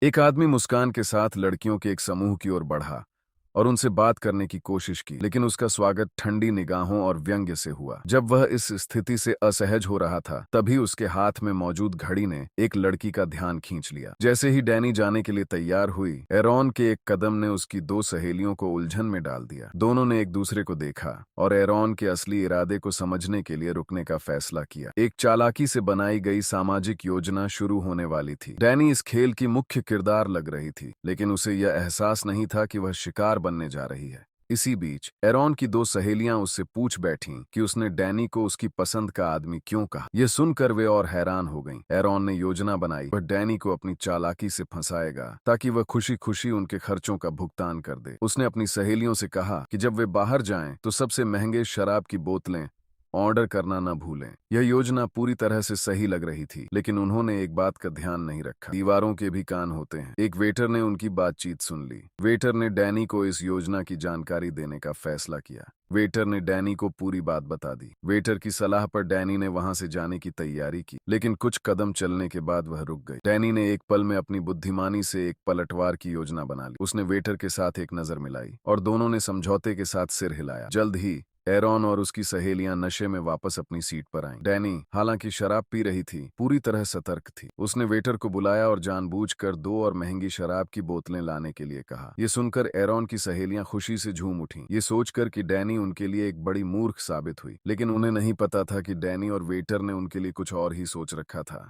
एक आदमी मुस्कान के साथ लड़कियों के एक समूह की ओर बढ़ा और उनसे बात करने की कोशिश की, लेकिन उसका स्वागत ठंडी निगाहों और व्यंग्य से हुआ। जब वह इस स्थिति से असहज हो रहा था, तभी उसके हाथ में मौजूद घड़ी ने एक लड़की का ध्यान खींच लिया। जैसे ही डैनी जाने के लिए तैयार हुई, एरॉन के एक कदम ने उसकी दो सहेलियों को उलझन में डाल दिया। दोनों ने एक दूसरे को देखा और एरॉन के असली इरादे को समझने के लिए रुकने का फैसला किया। एक चालाकी से बनाई गई सामाजिक योजना शुरू होने वाली थी। डैनी इस खेल की मुख्य किरदार लग रही थी, लेकिन उसे यह एहसास नहीं था कि वह शिकार बनने जा रही है। इसी बीच एरॉन की दो सहेलियां उससे पूछ बैठीं कि उसने डैनी को उसकी पसंद का आदमी क्यों कहा। यह सुनकर वे और हैरान हो गईं। एरॉन ने योजना बनाई, वह डैनी को अपनी चालाकी से फंसाएगा ताकि वह खुशी खुशी उनके खर्चों का भुगतान कर दे। उसने अपनी सहेलियों से कहा कि जब वे बाहर जाएं तो सबसे महंगे शराब की बोतलें ऑर्डर करना न भूलें। यह योजना पूरी तरह से सही लग रही थी, लेकिन उन्होंने एक बात का ध्यान नहीं रखा। दीवारों के भी कान होते हैं। एक वेटर ने उनकी बातचीत सुन ली। वेटर ने डैनी को इस योजना की जानकारी देने का फैसला किया। वेटर ने डैनी को पूरी बात बता दी। वेटर की सलाह पर डैनी ने वहां से जाने की तैयारी की, लेकिन कुछ कदम चलने के बाद वह रुक गई। डैनी ने एक पल में अपनी बुद्धिमानी से एक पलटवार की योजना बना ली। उसने वेटर के साथ एक नजर मिलाई और दोनों ने समझौते के साथ सिर हिलाया। जल्द ही एरॉन और उसकी सहेलियां नशे में वापस अपनी सीट पर आईं। डैनी, हालांकि शराब पी रही थी, पूरी तरह सतर्क थी। उसने वेटर को बुलाया और जानबूझकर दो और महंगी शराब की बोतलें लाने के लिए कहा। यह सुनकर एरॉन की सहेलियां खुशी से झूम उठीं, ये सोचकर कि डैनी उनके लिए एक बड़ी मूर्ख साबित हुई। लेकिन उन्हें नहीं पता था कि डैनी और वेटर ने उनके लिए कुछ और ही सोच रखा था।